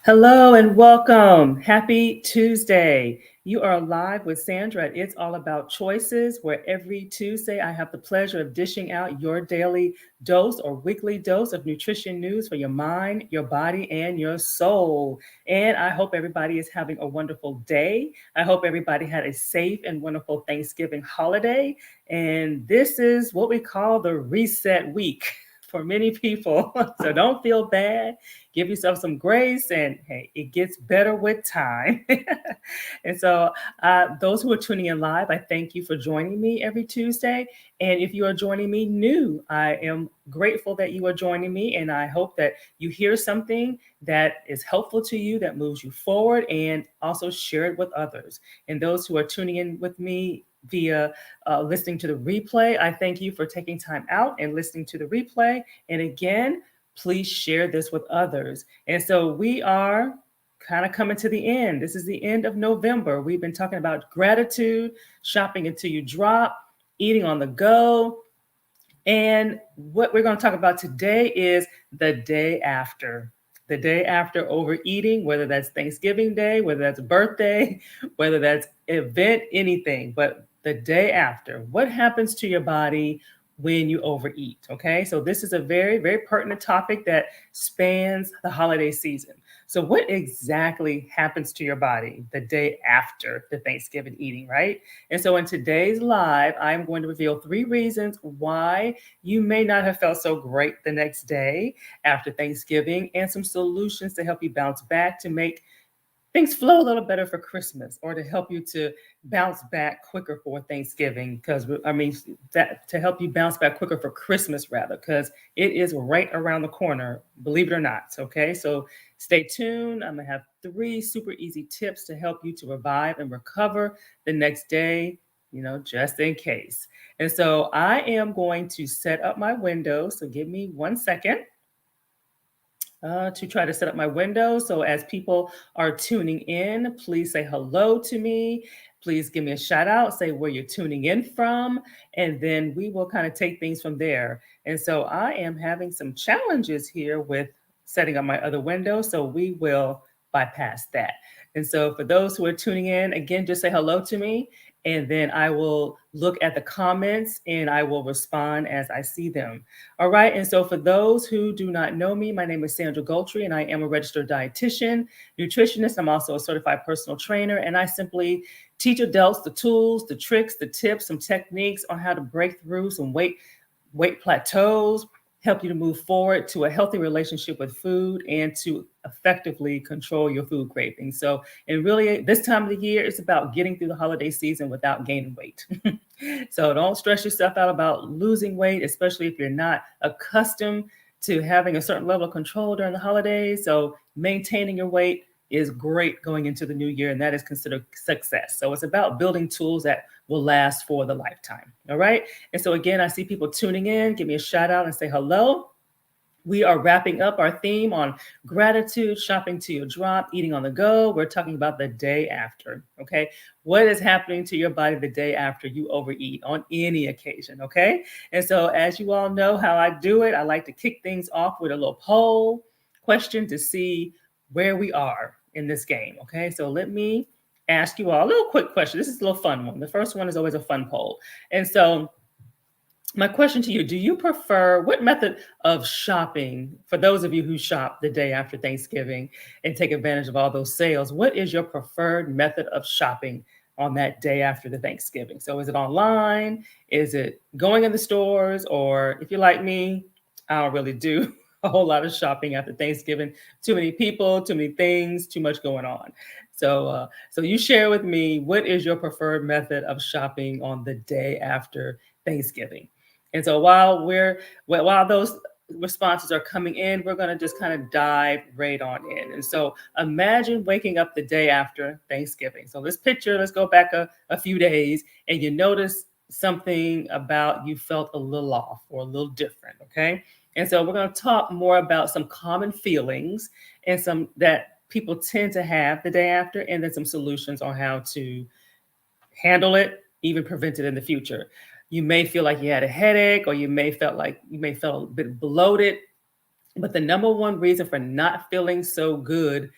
Hello and welcome. Happy Tuesday. You are live with Sandra at It's All About Choices, where every Tuesday I have the pleasure of dishing out your daily dose or weekly dose of nutrition news for your mind, your body, and your soul. And I hope everybody is having a wonderful day. I hope everybody had a safe and wonderful Thanksgiving holiday. And this is what we call the reset week for many people. So don't feel bad. Give yourself some grace, and hey, it gets better with time. And so, those who are tuning in live, I thank you for joining me every Tuesday. And if you are joining me new, I am grateful that you are joining me. And I hope that you hear something that is helpful to you, that moves you forward, and also share it with others. And those who are tuning in with me via listening to the replay, I thank you for taking time out and listening to the replay. And again, please share this with others. And so we are kind of coming to the end. This is the end of November. We've been talking about gratitude, shopping until you drop, eating on the go. And what we're going to talk about today is the day after. The day after overeating, whether that's Thanksgiving Day, whether that's birthday, whether that's event, anything, but the day after. What happens to your body when you overeat? Okay, so this is a very, very pertinent topic that spans the holiday season. So, what exactly happens to your body the day after the Thanksgiving eating, right? And so, in today's live, I'm going to reveal 3 reasons why you may not have felt so great the next day after Thanksgiving, and some solutions to help you bounce back to make things flow a little better for Christmas, or to help you to bounce back quicker for Thanksgiving. Because I mean, that to help you bounce back quicker for Christmas, rather, because it is right around the corner, believe it or not. Okay, so stay tuned. I'm gonna have 3 super easy tips to help you to revive and recover the next day, just in case. And so I am going to set up my window. So give me 1 second to try to set up my window. So as people are tuning in, please say hello to me. Please give me a shout out, say where you're tuning in from, and then we will kind of take things from there. And so I am having some challenges here with setting up my other window. So we will bypass that. And so for those who are tuning in, again, just say hello to me. And then I will look at the comments and I will respond as I see them. All right. And so, for those who do not know me, my name is Sandra Gultry, and I am a registered dietitian, nutritionist. I'm also a certified personal trainer, and I simply teach adults the tools, the tricks, the tips, some techniques on how to break through some weight plateaus, help you to move forward to a healthy relationship with food, and to effectively control your food cravings. So, and really, this time of the year, it's about getting through the holiday season without gaining weight. So don't stress yourself out about losing weight, especially if you're not accustomed to having a certain level of control during the holidays. So maintaining your weight is great going into the new year, and that is considered success. So it's about building tools that will last for the lifetime. All right. And so again, I see people tuning in. Give me a shout out and say hello. We are wrapping up our theme on gratitude, shopping till you drop, eating on the go. We're talking about the day after. Okay. What is happening to your body the day after you overeat on any occasion? Okay. And so, as you all know how I do it, I like to kick things off with a little poll question to see where we are in this game. Okay. So, let me ask you all a little quick question. This is a little fun one. The first one is always a fun poll. And so, my question to you, do you prefer what method of shopping, for those of you who shop the day after Thanksgiving and take advantage of all those sales, what is your preferred method of shopping on that day after the Thanksgiving? So is it online? Is it going in the stores? Or if you're like me, I don't really do a whole lot of shopping after Thanksgiving. Too many people, too many things, too much going on. So you share with me, what is your preferred method of shopping on the day after Thanksgiving? And so while those responses are coming in, we're going to just kind of dive right on in. And so imagine waking up the day after Thanksgiving. So let's go back a few days, and you notice something about you felt a little off or a little different. Okay. And so we're going to talk more about some common feelings and some that people tend to have the day after, and then some solutions on how to handle it, even prevent it in the future. You may feel like you had a headache, or you may feel a bit bloated. But the number one reason for not feeling so good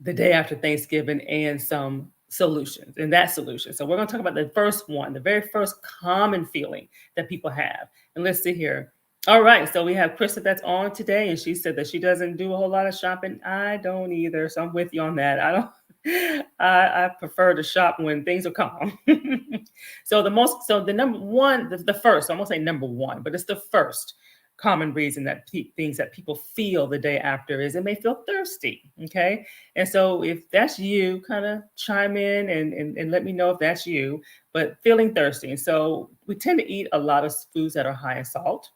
the day after Thanksgiving and some solutions and that solution. So we're going to talk about the first one, the very first common feeling that people have. And let's see here. All right, so we have Krista that's on today, and she said that she doesn't do a whole lot of shopping. I don't either, so I'm with you on that. I don't. I prefer to shop when things are calm. So the number one, the first, I won't say number one, but it's the first common reason that things that people feel the day after is they may feel thirsty. Okay. And so if that's you, kind of chime in and let me know if that's you, but feeling thirsty. And so we tend to eat a lot of foods that are high in salt,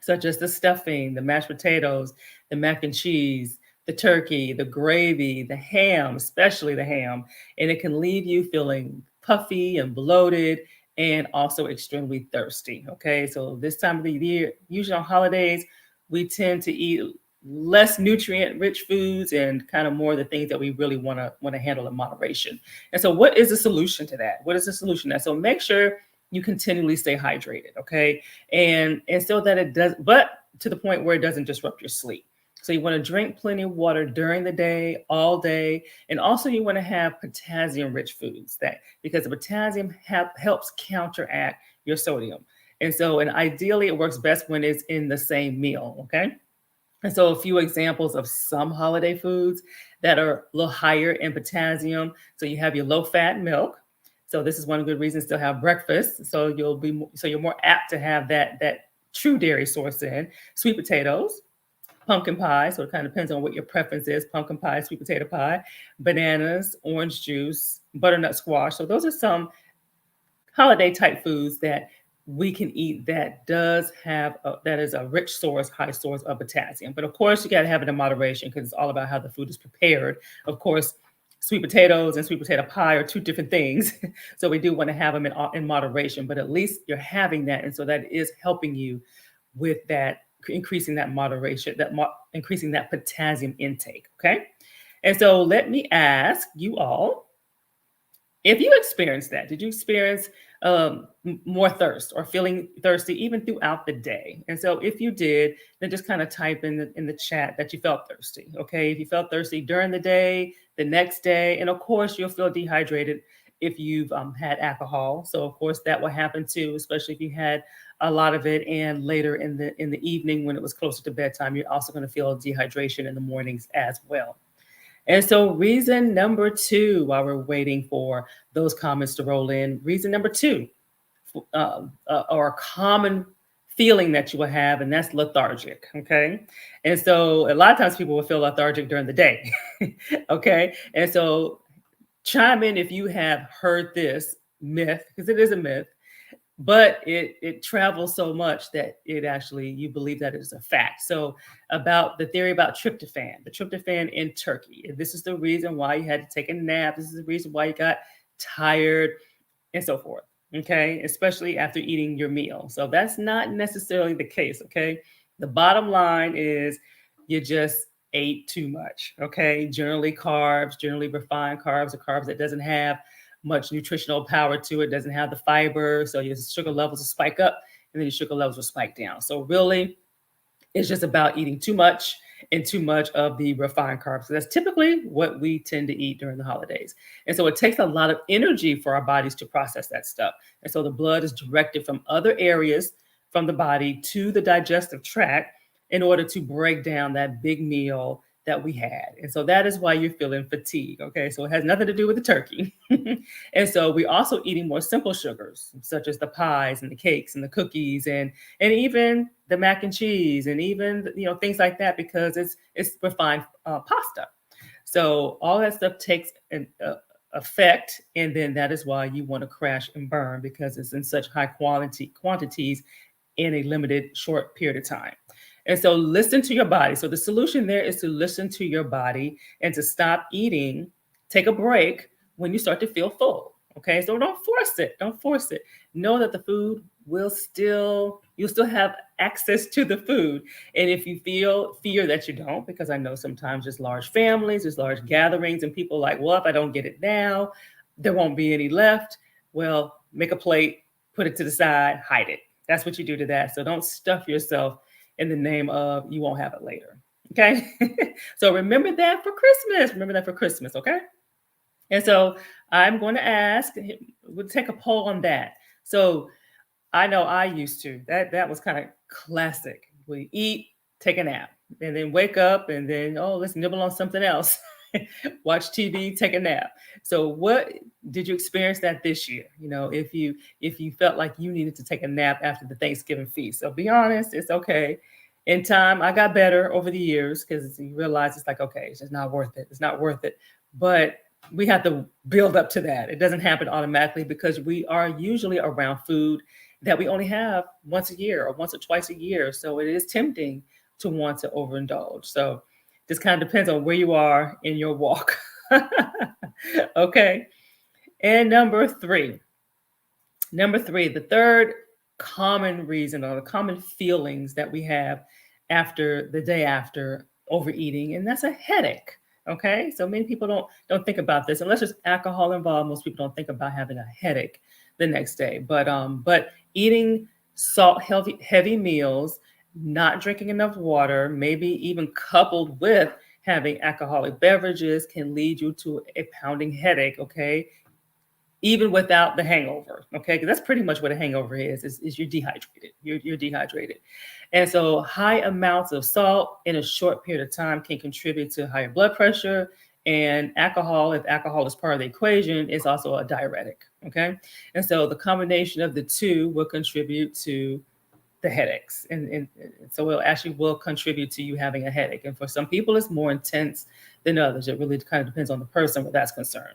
such as the stuffing, the mashed potatoes, the mac and cheese, the turkey, the gravy, the ham, especially the ham. And it can leave you feeling puffy and bloated and also extremely thirsty. Okay, so this time of the year, usually on holidays, we tend to eat less nutrient rich foods and kind of more the things that we really want to handle in moderation. And so what is the solution to that? What is the solution to that? So make sure you continually stay hydrated, okay? And so that it does, but to the point where it doesn't disrupt your sleep. So you want to drink plenty of water during the day, all day, and also you want to have potassium-rich foods that because the potassium helps counteract your sodium. And ideally it works best when it's in the same meal, okay? And so a few examples of some holiday foods that are a little higher in potassium. So you have your low-fat milk. So this is one good reason to have breakfast. So you're more apt to have that true dairy source in sweet potatoes, pumpkin pie. So it kind of depends on what your preference is: pumpkin pie, sweet potato pie, bananas, orange juice, butternut squash. So those are some holiday type foods that we can eat that does have that is a rich source, high source of potassium. But of course, you got to have it in moderation because it's all about how the food is prepared. Of course, sweet potatoes and sweet potato pie are two different things. So we do want to have them in moderation, but at least you're having that. And so that is helping you with that, increasing that moderation, increasing that potassium intake. Okay. And so let me ask you all, if you experienced that, did you experience more thirst or feeling thirsty even throughout the day? And so if you did, then just kind of type in the chat that you felt thirsty. Okay. If you felt thirsty during the day, the next day, and of course you'll feel dehydrated if you've had alcohol. So of course that will happen too, especially if you had a lot of it. And later in the evening, when it was closer to bedtime, you're also going to feel dehydration in the mornings as well. And so reason number two, while we're waiting for those comments to roll in, reason number two, or a common feeling that you will have, and that's lethargic, okay? And so a lot of times people will feel lethargic during the day, okay? And so chime in if you have heard this myth, because it is a myth, but it travels so much that it actually, you believe that it is a fact. So about the theory about the tryptophan in turkey. This is the reason why you had to take a nap. This is the reason why you got tired and so forth. Okay. Especially after eating your meal. So that's not necessarily the case. Okay. The bottom line is you just ate too much. Okay. Generally carbs, generally refined carbs, or carbs that doesn't have much nutritional power to it, doesn't have the fiber. So your sugar levels will spike up and then your sugar levels will spike down. So really, it's just about eating too much and too much of the refined carbs. So that's typically what we tend to eat during the holidays. And so it takes a lot of energy for our bodies to process that stuff. And so the blood is directed from other areas from the body to the digestive tract in order to break down that big meal that we had. And so that is why you're feeling fatigue. Okay. So it has nothing to do with the turkey. And so we're also eating more simple sugars, such as the pies and the cakes and the cookies and even the mac and cheese and even, things like that, because it's refined pasta. So all that stuff takes an effect. And then that is why you want to crash and burn, because it's in such high quantities in a limited short period of time. And so listen to your body. So the solution there is to listen to your body and to stop eating, take a break when you start to feel full. Okay, so don't force it. Don't force it. Know that the food you'll still have access to the food. And if you feel fear that you don't, because I know sometimes there's large families, there's large gatherings, and people are like, well, if I don't get it now, there won't be any left. Well, make a plate, put it to the side, hide it. That's what you do to that. So don't stuff yourself in the name of you won't have it later. Okay. So remember that for Christmas. Remember that for Christmas. Okay. And so I'm going to ask, we'll take a poll on that. So I know I used to. That was kind of classic. We eat, take a nap, and then wake up, and then let's nibble on something else. Watch TV, take a nap. So what did you experience that this year? If you felt like you needed to take a nap after the Thanksgiving feast. So be honest, it's okay. In time, I got better over the years because you realize it's like, okay, it's just not worth it. It's not worth it. But we have to build up to that. It doesn't happen automatically because we are usually around food that we only have once a year or once or twice a year. So it is tempting to want to overindulge. So just kind of depends on where you are in your walk. Okay. And number three, the third common reason or the common feelings that we have after the day after overeating, and that's a headache. Okay, so many people don't think about this unless there's alcohol involved. Most people don't think about having a headache the next day. But eating heavy meals, not drinking enough water, maybe even coupled with having alcoholic beverages can lead you to a pounding headache. Okay, even without the hangover. Okay, because that's pretty much what a hangover is you're dehydrated. You're dehydrated. And so high amounts of salt in a short period of time can contribute to higher blood pressure. And alcohol, if alcohol is part of the equation, is also a diuretic. Okay. And so the combination of the two will contribute to the headaches. And so it actually will contribute to you having a headache. And for some people, it's more intense than others. It really kind of depends on the person where that's concerned.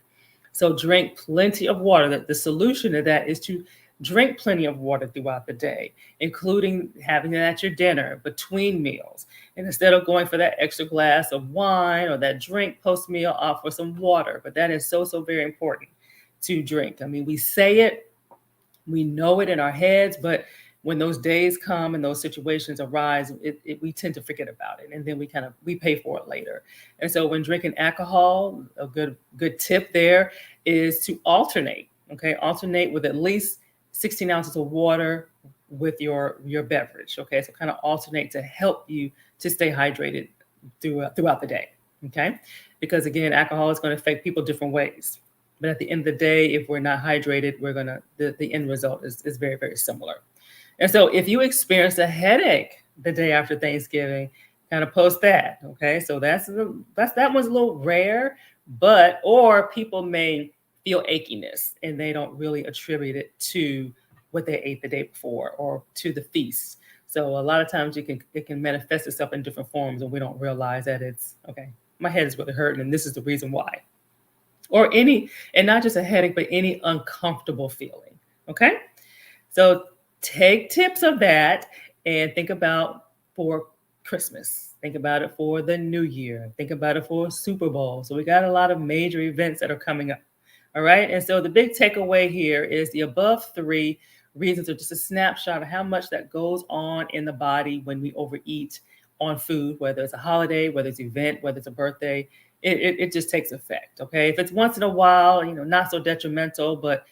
So drink plenty of water. The solution to that is to drink plenty of water throughout the day, including having it at your dinner, between meals. And instead of going for that extra glass of wine or that drink post meal, opt for some water. But that is so, so very important to drink. I mean, we say it, we know it in our heads, but when those days come and those situations arise, we tend to forget about it, and then we pay for it later. And so, when drinking alcohol, a good tip there is to alternate. Okay, alternate with at least 16 ounces of water with your beverage. Okay, so kind of alternate to help you to stay hydrated throughout the day. Okay, because again, alcohol is going to affect people different ways. But at the end of the day, if we're not hydrated, the end result is very, very similar. And so if you experience a headache the day after Thanksgiving, kind of post that. Okay. So that one's a little rare, or people may feel achiness and they don't really attribute it to what they ate the day before or to the feast. So a lot of times it can manifest itself in different forms and we don't realize that it's okay, my head is really hurting and this is the reason why. And not just a headache, but any uncomfortable feeling. Okay. So take tips of that and think about for Christmas. Think about it for the new year. Think about it for Super Bowl. So we got a lot of major events that are coming up. All right. And so the big takeaway here is the above three reasons are just a snapshot of how much that goes on in the body when we overeat on food, whether it's a holiday, whether it's an event, whether it's a birthday. It just takes effect. Okay. If it's once in a while, not so detrimental, but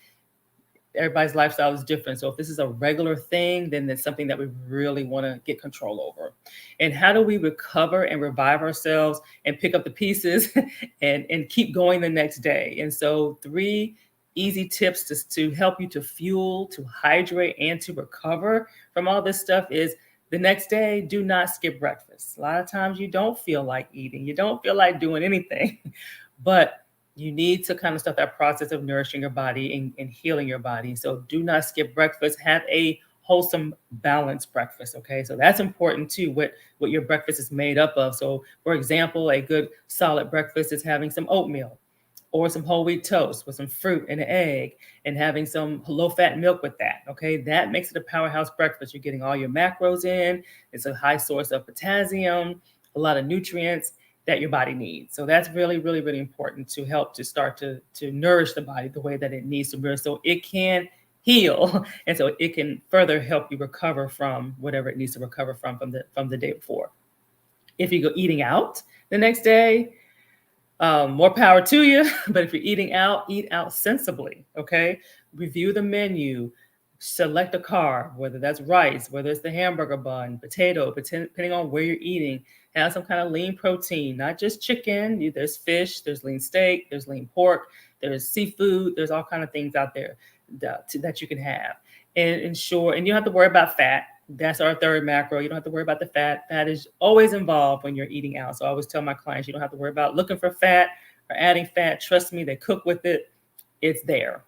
everybody's lifestyle is different. So if this is a regular thing, then it's something that we really want to get control over. And how do we recover and revive ourselves and pick up the pieces and keep going the next day? And so 3 easy tips to help you to fuel, to hydrate, and to recover from all this stuff is the next day, do not skip breakfast. A lot of times you don't feel like eating. You don't feel like doing anything, but you need to kind of start that process of nourishing your body and healing your body. So do not skip breakfast. Have a wholesome, balanced breakfast. Okay. So that's important too, what your breakfast is made up of. So for example, a good solid breakfast is having some oatmeal or some whole wheat toast with some fruit and an egg and having some low fat milk with that. Okay. That makes it a powerhouse breakfast. You're getting all your macros in. It's a high source of potassium, a lot of nutrients that your body needs. So that's really, really, really important to help to start to nourish the body the way that it needs to nourish so it can heal. And so it can further help you recover from whatever it needs to recover from the day before. If you go eating out the next day, more power to you. But if you're eating out, eat out sensibly. Okay. Review the menu. select a carb, whether that's rice, whether it's the hamburger bun, potato, depending on where you're eating. Have some kind of lean protein, not just chicken. There's fish, there's lean steak, there's lean pork, there's seafood, there's all kind of things out there that you can have. And ensure, and you don't have to worry about fat. That's our third macro. You don't have to worry about the fat. Fat is always involved when you're eating out. So I always tell my clients, you don't have to worry about looking for fat or adding fat. Trust me, they cook with it. It's there.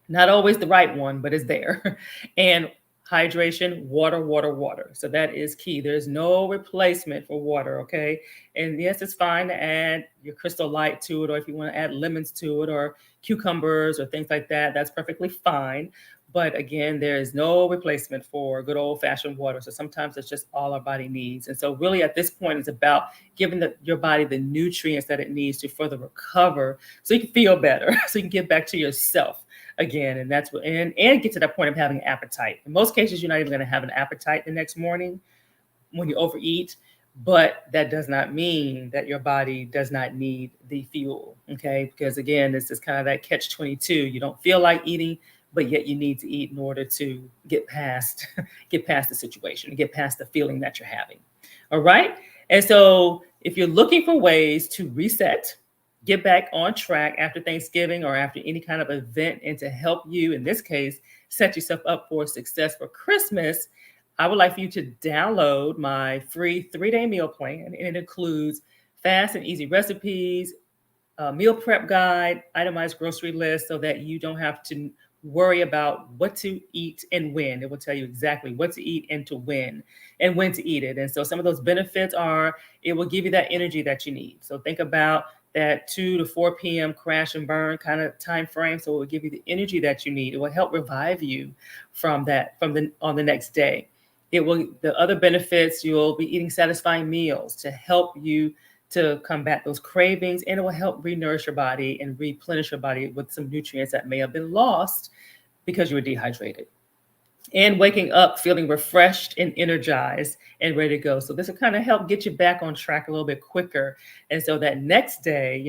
Not always the right one, but it's there. And hydration, water, water, water. So that is key. There's no replacement for water, okay? And yes, it's fine to add your Crystal Light to it, or if you want to add lemons to it, or cucumbers, or things like that, that's perfectly fine. But again, there is no replacement for good old-fashioned water. So sometimes it's just all our body needs. And so really at this point, it's about giving your body the nutrients that it needs to further recover so you can feel better, so you can get back to yourself again. And that's what, and get to that point of having an appetite. In most cases, you're not even going to have an appetite the next morning when you overeat, but that does not mean that your body does not need the fuel, okay? Because again, this is kind of that catch-22. You don't feel like eating, but yet you need to eat in order to get past the situation, get past the feeling that you're having. All right. And so if you're looking for ways to reset, get back on track after Thanksgiving or after any kind of event, and to help you, in this case, set yourself up for success for Christmas, I would like for you to download my free 3-day meal plan. And it includes fast and easy recipes, a meal prep guide, itemized grocery list, so that you don't have to worry about what to eat and when. It will tell you exactly what to eat and when to eat it. And so some of those benefits are, it will give you that energy that you need. So think about that 2 to 4 p.m. crash and burn kind of time frame. So it will give you the energy that you need. It will help revive you on the next day. The other benefits, you'll be eating satisfying meals to help you to combat those cravings, and it will help re-nourish your body and replenish your body with some nutrients that may have been lost because you were dehydrated. And waking up feeling refreshed and energized and ready to go. So this will kind of help get you back on track a little bit quicker. And so that next day,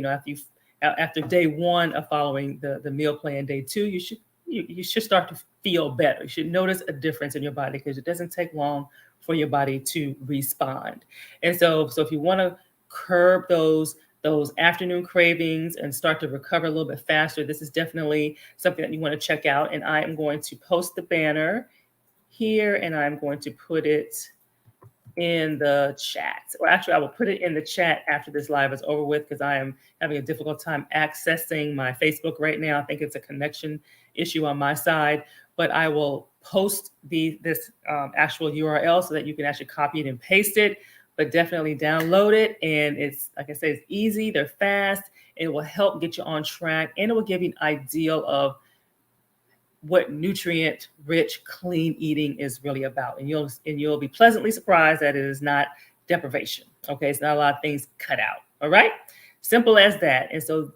after day one of following the meal plan, day two, you should start to feel better. You should notice a difference in your body, because it doesn't take long for your body to respond. And so if you want to curb those afternoon cravings and start to recover a little bit faster, this is definitely something that you want to check out. And I am going to post the banner here, and I'm going to put it in the chat. Or actually, I will put it in the chat after this live is over with, because I am having a difficult time accessing my Facebook right now. I think it's a connection issue on my side, but I will post this actual URL so that you can actually copy it and paste it. But definitely download it. And it's, like I say, it's easy, they're fast, and it will help get you on track, and it will give you an ideal of what nutrient-rich, clean eating is really about. And you'll be pleasantly surprised that it is not deprivation. Okay, it's not a lot of things cut out. All right, simple as that. And so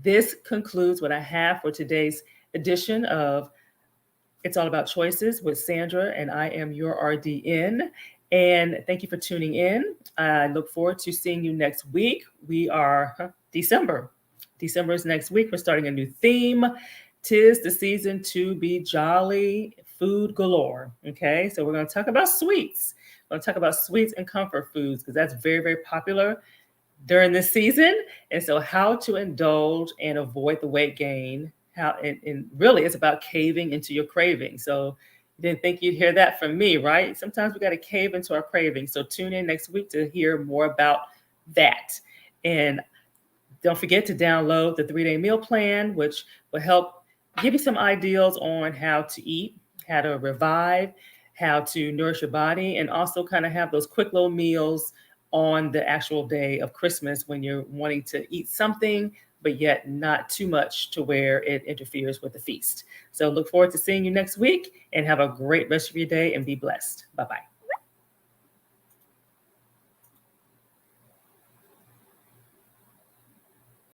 this concludes what I have for today's edition of It's All About Choices with Sandra, and I am your RDN. And thank you for tuning in. I look forward to seeing you next week. We are December. December is next week. We're starting a new theme. 'Tis the season to be jolly, food galore. Okay, so we're going to talk about sweets. We're going to talk about sweets and comfort foods, because that's very, very popular during this season. And so how to indulge and avoid the weight gain. And really it's about caving into your craving. So you didn't think you'd hear that from me, right? Sometimes we got to cave into our cravings. So tune in next week to hear more about that. And don't forget to download the 3-day meal plan, which will help give you some ideas on how to eat, how to revive, how to nourish your body, and also kind of have those quick little meals on the actual day of Christmas when you're wanting to eat something, but yet not too much to where it interferes with the feast. So look forward to seeing you next week, and have a great rest of your day, and be blessed. Bye-bye.